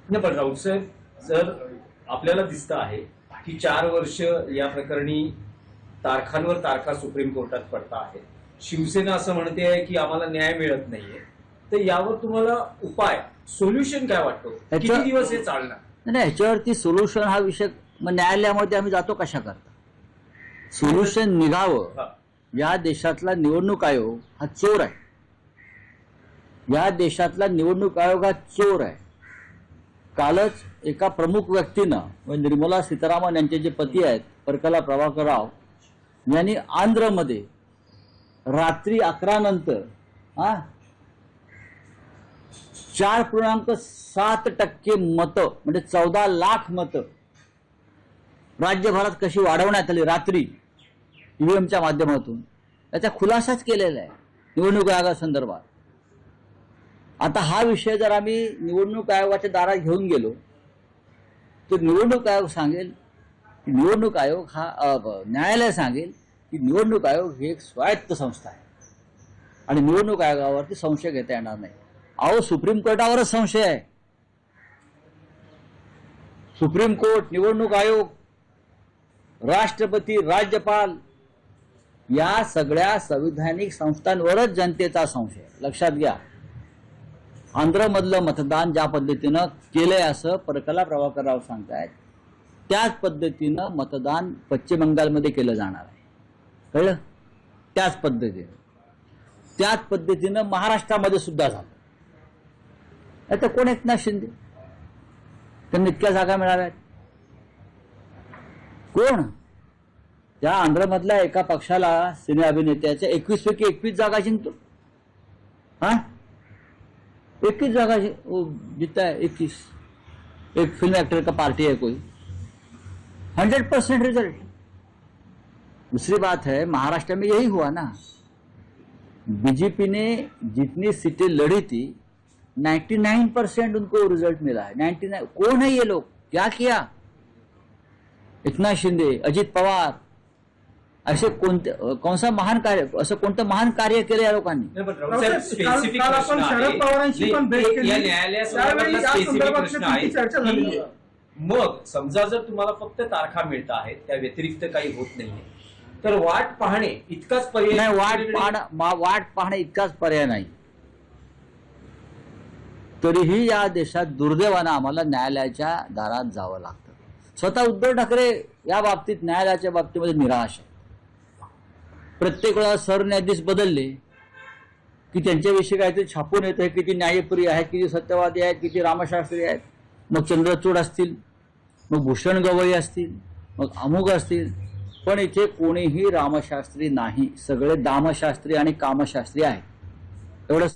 नाही, पण राऊत साहेब, जर आपल्याला दिसतं आहे की 4 वर्ष या प्रकरणी तारखांवर तारखा सुप्रीम कोर्टात पडता आहे, शिवसेना असं म्हणते आहे की आम्हाला न्याय मिळत नाहीये, तर यावर तुम्हाला उपाय, सोल्युशन काय वाटतो? किती दिवस हे चालणार? नाही, ह्याच्यावरती सोल्युशन हा विषय मग न्यायालयामध्ये आम्ही जातो कशा करता? सोल्युशन निघावं. या देशातला निवडणूक आयोग हा चोर आहे. या देशातला निवडणूक आयोग हा चोर आहे. कालच एका प्रमुख व्यक्तीनं म्हणजे निर्मला सीतारामन यांचे जे पती आहेत परकला प्रभाकर राव यांनी आंध्रमध्ये रात्री 11 नंतर 4.7% मतं म्हणजे 14 लाख मतं राज्यभरात कशी वाढवण्यात आली रात्री ईव्हीएमच्या माध्यमातून, याचा खुलासाच केलेला आहे निवडणूक आयोगासंदर्भात. आता हा विषय जर आम्ही निवडणूक आयोगाच्या दारात घेऊन गेलो तर निवडणूक आयोग सांगेल, निवडणूक आयोग हा न्यायालय सांगेल की निवडणूक आयोग ही एक स्वायत्त संस्था आहे आणि निवडणूक आयोगावरती संशय घेता येणार नाही. अहो, सुप्रीम कोर्टावरच संशय आहे. सुप्रीम कोर्ट, निवडणूक आयोग, राष्ट्रपती, राज्यपाल या सगळ्या संविधानिक संस्थांवरच जनतेचा संशय. लक्षात घ्या, आंध्रमधलं मतदान ज्या पद्धतीनं केलंय असं परकला प्रभाकरराव सांगतायत, त्याच पद्धतीनं मतदान पश्चिम बंगालमध्ये केलं जाणार आहे. कळलं? त्याच पद्धतीनं महाराष्ट्रामध्ये सुद्धा झालं. आता कोण एकनाथ शिंदे? त्यांना इतक्या जागा मिळाव्यात? कोण? त्या आंध्रमधल्या एका पक्षाला सिने अभिनेत्याच्या 21 पैकी 21 जागा जिंकतो. 21 जागा जीता है, 21. एक फिल्म एक्टर का पार्टी है कोई, 100% रिजल्ट. दूसरी बात है, महाराष्ट्र में यही हुआ ना. बीजेपी ने जितनी सीटें लड़ी थी 99% उनको रिजल्ट मिला है. 99. कौन है ये लोग? क्या किया? एकनाथ शिंदे, अजित पवार, असे कौन सा महान कार्य, असं कोणतं महान कार्य केलं या लोकांनी? मग समजा जर तुम्हाला फक्त तारखा मिळत आहेत, त्या व्यतिरिक्त काही होत नाहीये, तर वाट पाहणे इतकाच पर्याय नाही. वाट पाहणे इतकाच पर्याय नाही. तरीही या देशात दुर्दैवानं आम्हाला न्यायालयाच्या दारात जावं लागतं. स्वतः उद्धव ठाकरे या बाबतीत न्यायालयाच्या बाबतीमध्ये निराश आहे. प्रत्येक वेळा सरन्यायाधीश बदलले की त्यांच्याविषयी काहीतरी छापून येत आहे, किती न्यायप्रिय आहेत, किती सत्यवादी आहेत, किती रामशास्त्री आहेत. मग चंद्रचूड असतील, मग भूषण गवई असतील, मग अमुक असतील. पण इथे कोणीही रामशास्त्री नाही, सगळे दामशास्त्री आणि कामशास्त्री आहेत. एवढं